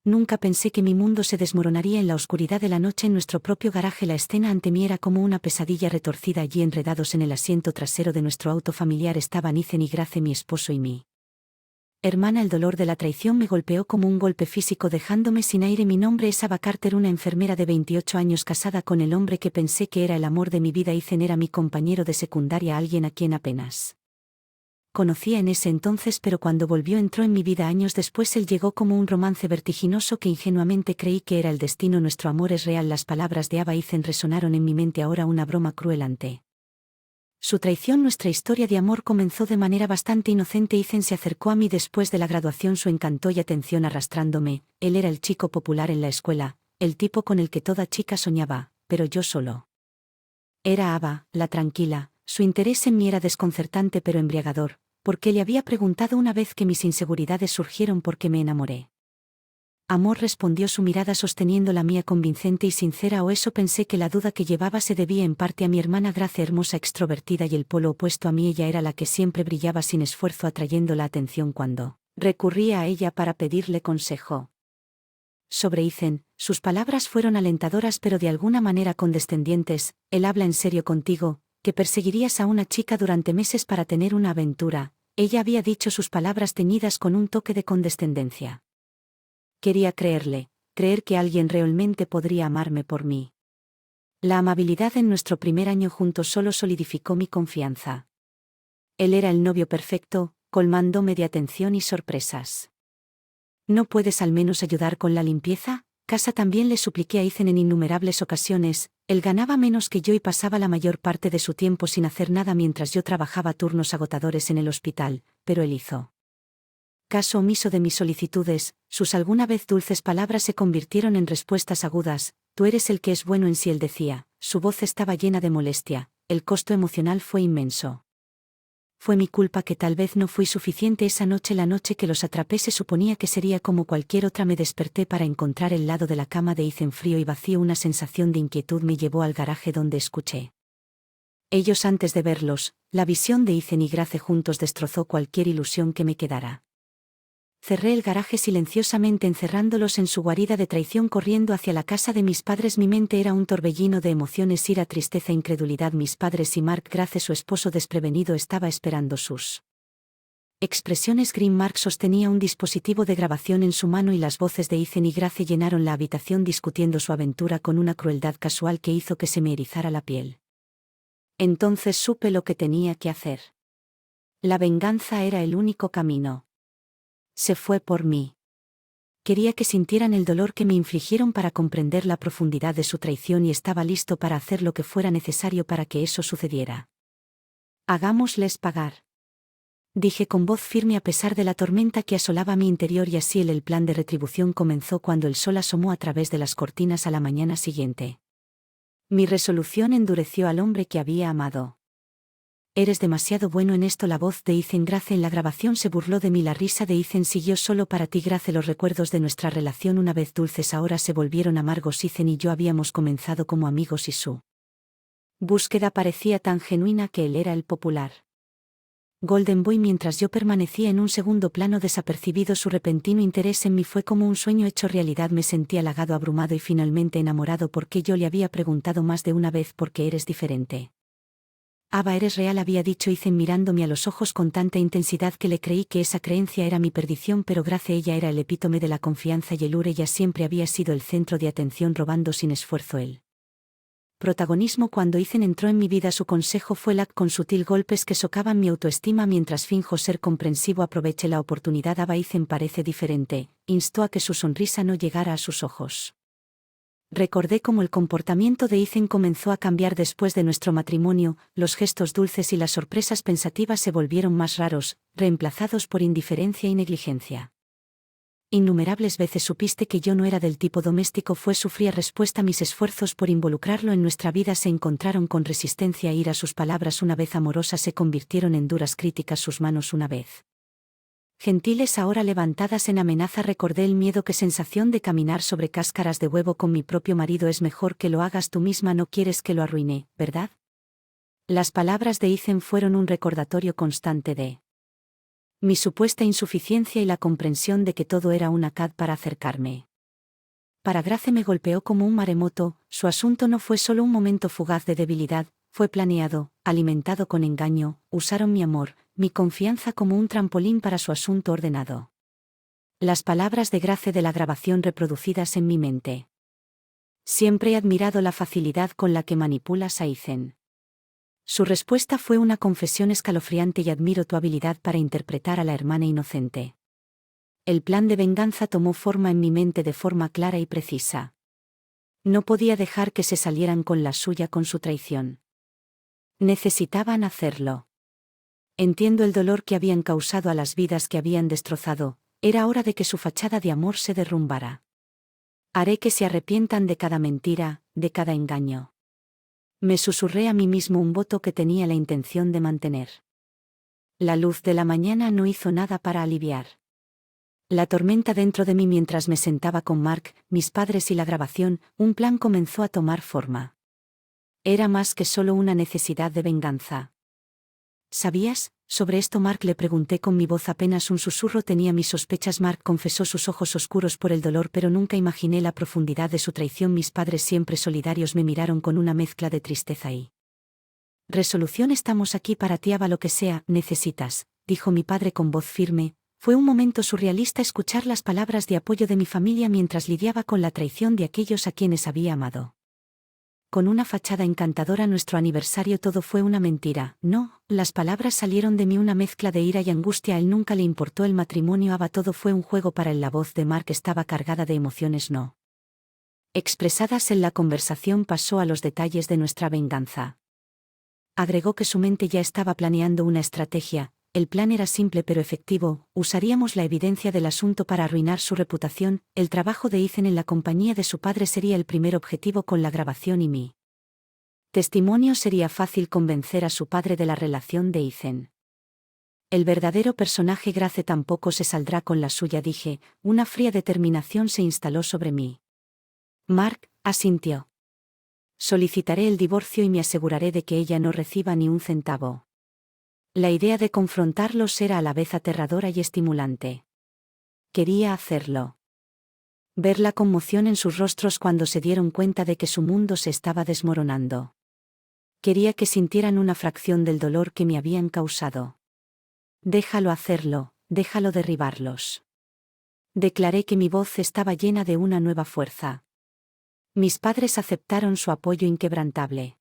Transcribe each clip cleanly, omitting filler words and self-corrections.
Nunca pensé que mi mundo se desmoronaría en la oscuridad de la noche en nuestro propio garaje. La escena ante mí era como una pesadilla retorcida. Allí enredados en el asiento trasero de nuestro auto familiar estaban Ethan y Grace, mi esposo y mi hermana. El dolor de la traición me golpeó como un golpe físico, dejándome sin aire. Mi nombre es Ava Carter, una enfermera de 28 años casada con el hombre que pensé que era el amor de mi vida. Ethan era mi compañero de secundaria, alguien a quien apenas conocía en ese entonces, pero cuando volvió entró en mi vida años después. Él llegó como un romance vertiginoso que ingenuamente creí que era el destino. Nuestro amor es real. Las palabras de Ava y Ethan resonaron en mi mente, ahora una broma cruel ante su traición. Nuestra historia de amor comenzó de manera bastante inocente. Ethan se acercó a mí después de la graduación, su encanto y atención arrastrándome. Él era el chico popular en la escuela, el tipo con el que toda chica soñaba, pero yo solo era Ava, la tranquila. Su interés en mí era desconcertante pero embriagador, porque le había preguntado una vez que mis inseguridades surgieron porque me enamoré. Amor, respondió su mirada sosteniendo la mía convincente y sincera, o eso pensé. Que la duda que llevaba se debía en parte a mi hermana Grace, hermosa, extrovertida y el polo opuesto a mí. Ella era la que siempre brillaba sin esfuerzo, atrayendo la atención cuando recurría a ella para pedirle consejo sobre Ethan. Sus palabras fueron alentadoras pero de alguna manera condescendientes. Él habla en serio contigo, que perseguirías a una chica durante meses para tener una aventura. Ella había dicho, sus palabras teñidas con un toque de condescendencia. Quería creerle, creer que alguien realmente podría amarme por mí. La amabilidad en nuestro primer año juntos solo solidificó mi confianza. Él era el novio perfecto, colmándome de atención y sorpresas. ¿No puedes al menos ayudar con la limpieza? Casa, también le supliqué a Ethan en innumerables ocasiones. Él ganaba menos que yo y pasaba la mayor parte de su tiempo sin hacer nada mientras yo trabajaba turnos agotadores en el hospital, pero él hizo caso omiso de mis solicitudes. Sus alguna vez dulces palabras se convirtieron en respuestas agudas. Tú eres el que es bueno en sí, él decía. Su voz estaba llena de molestia. El costo emocional fue inmenso. Fue mi culpa que tal vez no fui suficiente esa noche. La noche que los atrapé se suponía que sería como cualquier otra. Me desperté para encontrar el lado de la cama de Ethan frío y vacío. Una sensación de inquietud me llevó al garaje donde escuché ellos antes de verlos. La visión de Ethan y Grace juntos destrozó cualquier ilusión que me quedara. Cerré el garaje silenciosamente, encerrándolos en su guarida de traición. Corriendo hacia la casa de mis padres, mi mente era un torbellino de emociones: ira, tristeza, incredulidad. Mis padres y Mark Grace, su esposo desprevenido, estaba esperando sus expresiones. Green Mark sostenía un dispositivo de grabación en su mano y las voces de Ethan y Grace llenaron la habitación discutiendo su aventura con una crueldad casual que hizo que se me erizara la piel. Entonces supe lo que tenía que hacer. La venganza era el único camino. Se fue por mí. Quería que sintieran el dolor que me infligieron para comprender la profundidad de su traición y estaba listo para hacer lo que fuera necesario para que eso sucediera. Hagámosles pagar, dije con voz firme a pesar de la tormenta que asolaba mi interior, y así el plan de retribución comenzó cuando el sol asomó a través de las cortinas a la mañana siguiente. Mi resolución endureció al hombre que había amado. Eres demasiado bueno en esto. La voz de Ethan. Grace en la grabación se burló de mí. La risa de Ethan siguió. Solo para ti, Grace. Los recuerdos de nuestra relación, una vez dulces, ahora se volvieron amargos. Ethan y yo habíamos comenzado como amigos y su búsqueda parecía tan genuina que él era el popular Golden Boy mientras yo permanecía en un segundo plano desapercibido. Su repentino interés en mí fue como un sueño hecho realidad. Me sentí halagado, abrumado y finalmente enamorado, porque yo le había preguntado más de una vez por qué eres diferente. Ava, eres real, había dicho Ethan mirándome a los ojos con tanta intensidad que le creí que esa creencia era mi perdición, pero Grace, ella era el epítome de la confianza y el lure. Ella siempre había sido el centro de atención, robando sin esfuerzo el protagonismo. Cuando Ethan entró en mi vida, su consejo fue lac con sutil golpes que socavan mi autoestima. Mientras finjo ser comprensivo, aproveche la oportunidad. Ava, Ethan parece diferente, instó a que su sonrisa no llegara a sus ojos. Recordé cómo el comportamiento de Ethan comenzó a cambiar después de nuestro matrimonio. Los gestos dulces y las sorpresas pensativas se volvieron más raros, reemplazados por indiferencia y negligencia. Innumerables veces supiste que yo no era del tipo doméstico, fue su fría respuesta. Mis esfuerzos por involucrarlo en nuestra vida se encontraron con resistencia e ira. Sus palabras, una vez amorosas, se convirtieron en duras críticas. Sus manos, una vez gentiles, ahora levantadas en amenaza. Recordé el miedo. Qué sensación de caminar sobre cáscaras de huevo con mi propio marido. Es mejor que lo hagas tú misma, no quieres que lo arruine, ¿verdad? Las palabras de Ethan fueron un recordatorio constante de mi supuesta insuficiencia y la comprensión de que todo era una cad para acercarme. para Grace me golpeó como un maremoto. Su asunto no fue solo un momento fugaz de debilidad, fue planeado, alimentado con engaño, usaron mi amor, mi confianza como un trampolín para su asunto ordenado. Las palabras de Grace de la grabación reproducidas en mi mente. Siempre he admirado la facilidad con la que manipulas a Ethan. Su respuesta fue una confesión escalofriante y admiro tu habilidad para interpretar a la hermana inocente. El plan de venganza tomó forma en mi mente de forma clara y precisa. No podía dejar que se salieran con la suya con su traición. Necesitaban hacerlo. Entiendo el dolor que habían causado a las vidas que habían destrozado, era hora de que su fachada de amor se derrumbara. Haré que se arrepientan de cada mentira, de cada engaño. Me susurré a mí mismo un voto que tenía la intención de mantener. La luz de la mañana no hizo nada para aliviar la tormenta dentro de mí mientras me sentaba con Mark, mis padres y la grabación. Un plan comenzó a tomar forma. Era más que solo una necesidad de venganza. ¿Sabías? Sobre esto Mark le pregunté con mi voz apenas un susurro tenía mis sospechas. Mark confesó sus ojos oscuros por el dolor pero nunca imaginé la profundidad de su traición. Mis padres siempre solidarios me miraron con una mezcla de tristeza y resolución. Estamos aquí para ti, haga lo que sea necesitas, dijo mi padre con voz firme. Fue un momento surrealista escuchar las palabras de apoyo de mi familia mientras lidiaba con la traición de aquellos a quienes había amado. Con una fachada encantadora nuestro aniversario todo fue una mentira. No, las palabras salieron de mí una mezcla de ira y angustia. A él nunca le importó el matrimonio. Aba todo fue un juego para él. La voz de Mark estaba cargada de emociones no expresadas en la conversación. Pasó a los detalles de nuestra venganza. Agregó que su mente ya estaba planeando una estrategia. El plan era simple pero efectivo, usaríamos la evidencia del asunto para arruinar su reputación. El trabajo de Ethan en la compañía de su padre sería el primer objetivo con la grabación y mi testimonio sería fácil convencer a su padre de la relación de Ethan. El verdadero personaje Grace tampoco se saldrá con la suya, dije. Una fría determinación se instaló sobre mí. Mark asintió. Solicitaré el divorcio y me aseguraré de que ella no reciba ni un centavo. La idea de confrontarlos era a la vez aterradora y estimulante. Quería hacerlo. Ver la conmoción en sus rostros cuando se dieron cuenta de que su mundo se estaba desmoronando. Quería que sintieran una fracción del dolor que me habían causado. Déjalo hacerlo, déjalo derribarlos. Declaré que mi voz estaba llena de una nueva fuerza. Mis padres aceptaron su apoyo inquebrantable.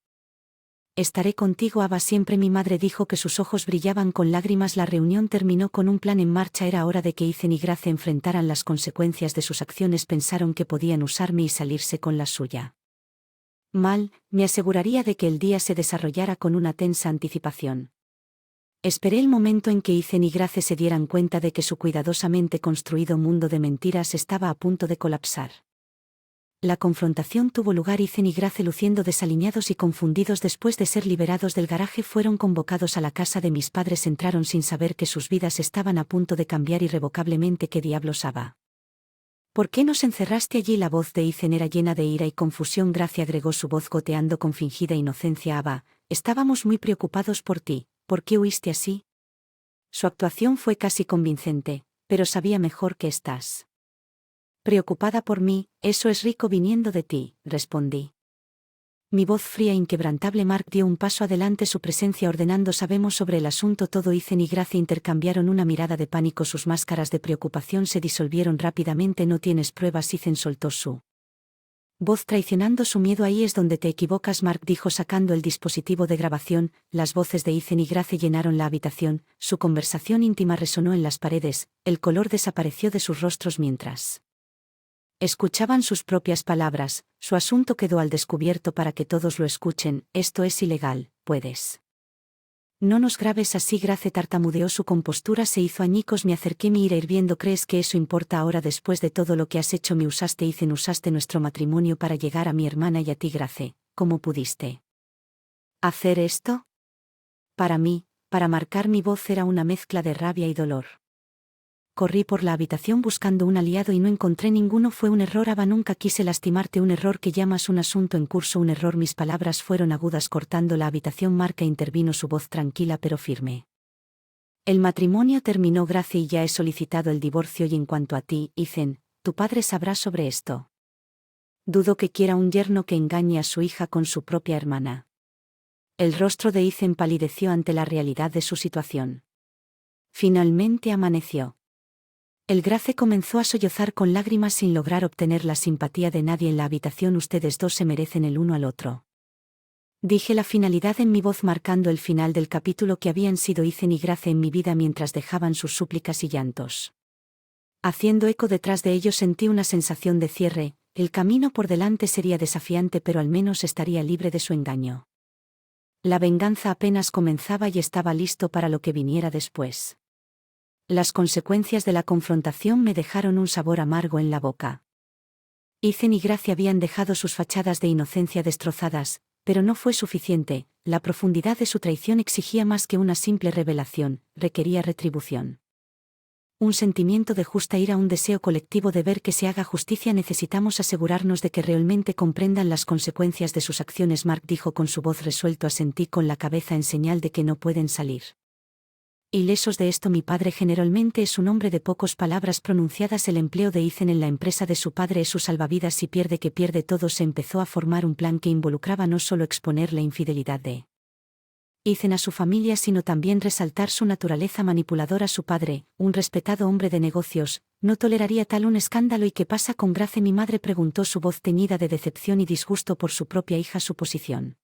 Estaré contigo, Aba, siempre. Mi madre dijo que sus ojos brillaban con lágrimas. La reunión terminó con un plan en marcha. Era hora de que Ethan y Grace enfrentaran las consecuencias de sus acciones. Pensaron que podían usarme y salirse con la suya. Mal, me aseguraría de que el día se desarrollara con una tensa anticipación. Esperé el momento en que Ethan y Grace se dieran cuenta de que su cuidadosamente construido mundo de mentiras estaba a punto de colapsar. La confrontación tuvo lugar. Ethan y Grace, luciendo desaliñados y confundidos después de ser liberados del garaje, fueron convocados a la casa de mis padres. Entraron sin saber que sus vidas estaban a punto de cambiar irrevocablemente. ¿Qué diablos, Aba? ¿Por qué nos encerraste allí? La voz de Ethan era llena de ira y confusión. Grace agregó, su voz goteando con fingida inocencia. Aba, estábamos muy preocupados por ti. ¿Por qué huiste así? Su actuación fue casi convincente, pero sabía mejor que estás preocupada por mí. Eso es rico viniendo de ti, respondí. Mi voz fría e inquebrantable. Mark dio un paso adelante, su presencia ordenando. Sabemos sobre el asunto todo. Ethan y Grace intercambiaron una mirada de pánico. Sus máscaras de preocupación se disolvieron rápidamente. No tienes pruebas. Ethan soltó su voz traicionando su miedo. Ahí es donde te equivocas, Mark dijo sacando el dispositivo de grabación. Las voces de Ethan y Grace llenaron la habitación. Su conversación íntima resonó en las paredes. El color desapareció de sus rostros mientras escuchaban sus propias palabras. Su asunto quedó al descubierto para que todos lo escuchen. Esto es ilegal, puedes. No nos grabes así. Grace tartamudeó, su compostura se hizo añicos. Me acerqué, mi ira hirviendo. ¿Crees que eso importa ahora después de todo lo que has hecho? Me usaste, Ethan, usaste nuestro matrimonio para llegar a mi hermana y a ti. Grace, ¿cómo pudiste hacer esto? Para mí, para marcar mi voz, era una mezcla de rabia y dolor. Corrí por la habitación buscando un aliado y no encontré ninguno. Fue un error, Aba, nunca quise lastimarte. Un error que llamas un asunto en curso. Un error. Mis palabras fueron agudas cortando la habitación. Marca intervino, su voz tranquila pero firme. El matrimonio terminó, Grace, y ya he solicitado el divorcio. Y en cuanto a ti, Ethan, tu padre sabrá sobre esto. Dudo que quiera un yerno que engañe a su hija con su propia hermana. El rostro de Ethan palideció ante la realidad de su situación. Finalmente amaneció. El Grace comenzó a sollozar con lágrimas sin lograr obtener la simpatía de nadie en la habitación. Ustedes dos se merecen el uno al otro. Dije la finalidad en mi voz marcando el final del capítulo que habían sido Ethan y Grace en mi vida mientras dejaban sus súplicas y llantos. Haciendo eco detrás de ellos sentí una sensación de cierre. El camino por delante sería desafiante pero al menos estaría libre de su engaño. La venganza apenas comenzaba y estaba listo para lo que viniera después. Las consecuencias de la confrontación me dejaron un sabor amargo en la boca. Ethan y Grace habían dejado sus fachadas de inocencia destrozadas, pero no fue suficiente. La profundidad de su traición exigía más que una simple revelación, requería retribución. Un sentimiento de justa ira, un deseo colectivo de ver que se haga justicia. Necesitamos asegurarnos de que realmente comprendan las consecuencias de sus acciones. Mark dijo con su voz resuelto. Asentí con la cabeza en señal de que no pueden salir. Ilesos de esto, mi padre generalmente es un hombre de pocas palabras pronunciadas. El empleo de Ethan en la empresa de su padre es su salvavidas. Si pierde, que pierde todo. Se empezó a formar un plan que involucraba no solo exponer la infidelidad de Ethan a su familia, sino también resaltar su naturaleza manipuladora. Su padre, un respetado hombre de negocios, no toleraría tal un escándalo. ¿Y qué pasa con Grace? Mi madre preguntó, su voz teñida de decepción y disgusto por su propia hija. Su posición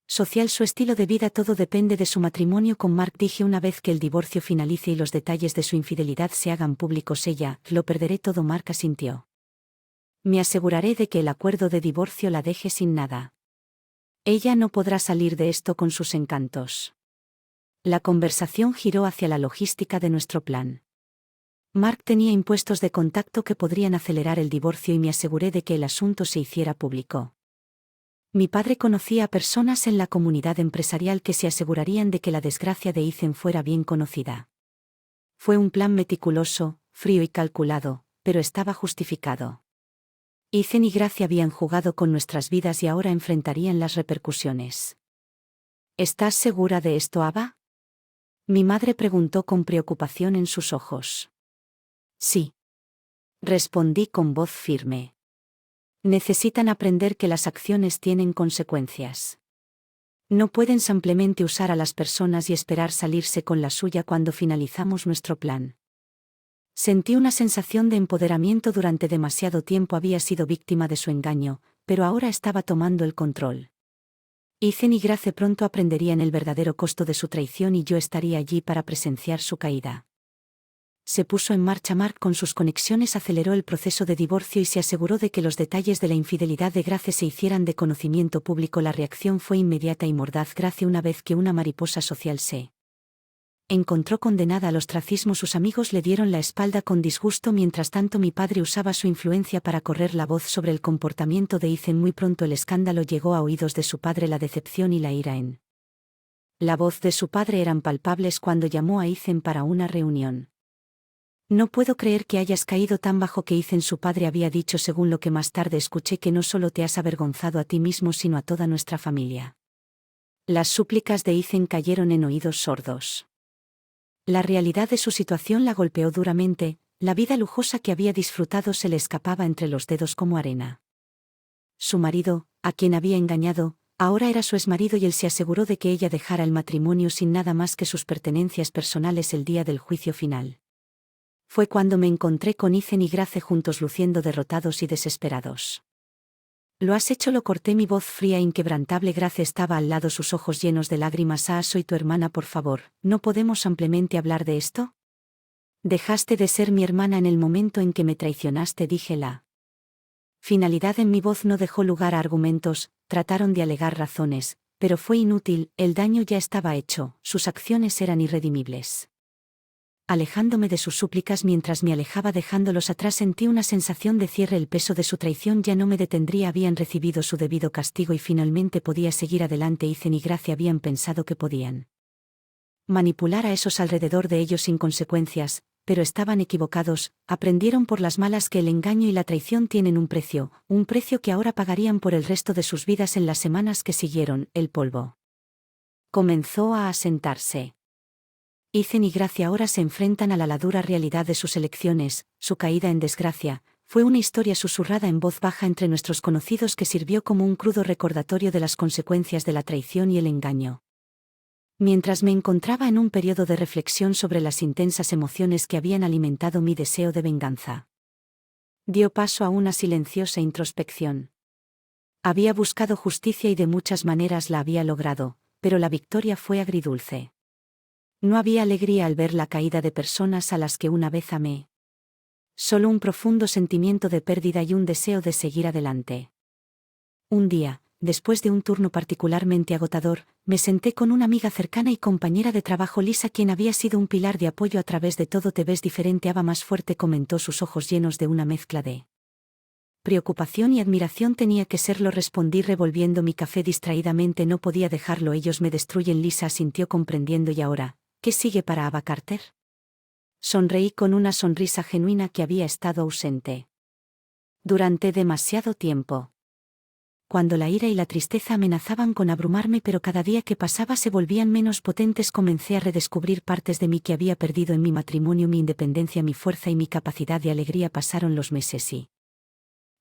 social, su estilo de vida, todo depende de su matrimonio con Mark. Dije, una vez que el divorcio finalice y los detalles de su infidelidad se hagan públicos, lo perderé todo. Mark asintió. Me aseguraré de que el acuerdo de divorcio la deje sin nada. Ella no podrá salir de esto con sus encantos. La conversación giró hacia la logística de nuestro plan. Mark tenía impuestos de contacto que podrían acelerar el divorcio y me aseguré de que el asunto se hiciera público. Mi padre conocía a personas en la comunidad empresarial que se asegurarían de que la desgracia de Ethan fuera bien conocida. Fue un plan meticuloso, frío y calculado, pero estaba justificado. Ethan y Grace habían jugado con nuestras vidas y ahora enfrentarían las repercusiones. ¿Estás segura de esto, Ava? Mi madre preguntó con preocupación en sus ojos. Sí. Respondí con voz firme. Necesitan aprender que las acciones tienen consecuencias. No pueden simplemente usar a las personas y esperar salirse con la suya. Cuando finalizamos nuestro plan, sentí una sensación de empoderamiento. Durante demasiado tiempo había sido víctima de su engaño, pero ahora estaba tomando el control. Ethan y Grace pronto aprenderían el verdadero costo de su traición y yo estaría allí para presenciar su caída. Se puso en marcha. Mark con sus conexiones aceleró el proceso de divorcio y se aseguró de que los detalles de la infidelidad de Grace se hicieran de conocimiento público. La reacción fue inmediata y mordaz. Grace, una vez que una mariposa social se encontró condenada al ostracismo, sus amigos le dieron la espalda con disgusto. Mientras tanto, mi padre usaba su influencia para correr la voz sobre el comportamiento de Ethan. Muy pronto el escándalo llegó a oídos de su padre. La decepción y la ira en la voz de su padre eran palpables cuando llamó a Ethan para una reunión. No puedo creer que hayas caído tan bajo. Que Ethan, su padre, había dicho, según lo que más tarde escuché, que no solo te has avergonzado a ti mismo sino a toda nuestra familia. Las súplicas de Ethan cayeron en oídos sordos. La realidad de su situación la golpeó duramente. La vida lujosa que había disfrutado se le escapaba entre los dedos como arena. Su marido, a quien había engañado, ahora era su exmarido y él se aseguró de que ella dejara el matrimonio sin nada más que sus pertenencias personales el día del juicio final. Fue cuando me encontré con Ethan y Grace juntos, luciendo derrotados y desesperados. Lo has hecho, lo corté, mi voz fría e inquebrantable. Grace estaba al lado, sus ojos llenos de lágrimas. Soy tu hermana, por favor, ¿no podemos simplemente hablar de esto? Dejaste de ser mi hermana en el momento en que me traicionaste, dije. La finalidad en mi voz no dejó lugar a argumentos. Trataron de alegar razones, pero fue inútil. El daño ya estaba hecho, sus acciones eran irredimibles. Alejándome de sus súplicas, mientras me alejaba dejándolos atrás, sentí una sensación de cierre. El peso de su traición ya no me detendría. Habían recibido su debido castigo y finalmente podía seguir adelante. Ethan y Grace habían pensado que podían manipular a esos alrededor de ellos sin consecuencias, pero estaban equivocados. Aprendieron por las malas que el engaño y la traición tienen un precio que ahora pagarían por el resto de sus vidas. En las semanas que siguieron, el polvo comenzó a asentarse. Ethan y Grace ahora se enfrentan a la dura realidad de sus elecciones. Su caída en desgracia Fue una historia susurrada en voz baja entre nuestros conocidos que sirvió como un crudo recordatorio de las consecuencias de la traición y el engaño. Mientras me encontraba en un periodo de reflexión sobre las intensas emociones que habían alimentado mi deseo de venganza, dio paso a una silenciosa introspección. Había buscado justicia y de muchas maneras la había logrado, pero la victoria fue agridulce. No había alegría al ver la caída de personas a las que una vez amé. Solo un profundo sentimiento de pérdida y un deseo de seguir adelante. Un día, después de un turno particularmente agotador, me senté con una amiga cercana y compañera de trabajo, Lisa, quien había sido un pilar de apoyo a través de todo. Te ves diferente, Ava, más fuerte, comentó, sus ojos llenos de una mezcla de preocupación y admiración. Tenía que serlo, respondí revolviendo mi café distraídamente. No podía dejarlo, ellos me destruyen. Lisa asintió comprendiendo. ¿Y ahora, qué sigue para Ava Carter? Sonreí con una sonrisa genuina que había estado ausente durante demasiado tiempo. Cuando la ira y la tristeza amenazaban con abrumarme, pero cada día que pasaba se volvían menos potentes, comencé a redescubrir partes de mí que había perdido en mi matrimonio, mi independencia, mi fuerza y mi capacidad de alegría. Pasaron los meses y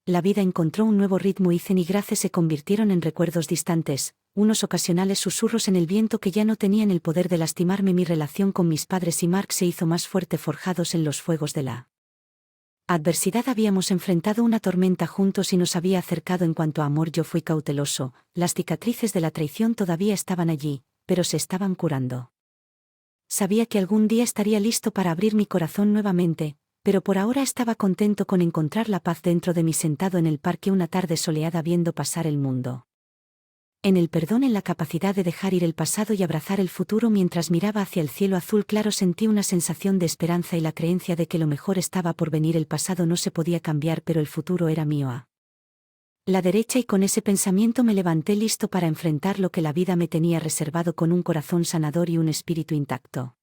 la vida encontró un nuevo ritmo. Ethan y Grace se convirtieron en recuerdos distantes, unos ocasionales susurros en el viento que ya no tenían el poder de lastimarme. Mi relación con mis padres y Mark se hizo más fuerte, forjados en los fuegos de la adversidad. Habíamos enfrentado una tormenta juntos y nos había acercado. En cuanto a amor, yo fui cauteloso. Las cicatrices de la traición todavía estaban allí, pero se estaban curando. Sabía que algún día estaría listo para abrir mi corazón nuevamente, pero por ahora estaba contento con encontrar la paz dentro de mí, sentado en el parque una tarde soleada viendo pasar el mundo. En el perdón, en la capacidad de dejar ir el pasado y abrazar el futuro. Mientras miraba hacia el cielo azul claro, sentí una sensación de esperanza y la creencia de que lo mejor estaba por venir. El pasado no se podía cambiar, pero el futuro era mío a la derecha, y con ese pensamiento me levanté listo para enfrentar lo que la vida me tenía reservado, con un corazón sanador y un espíritu intacto.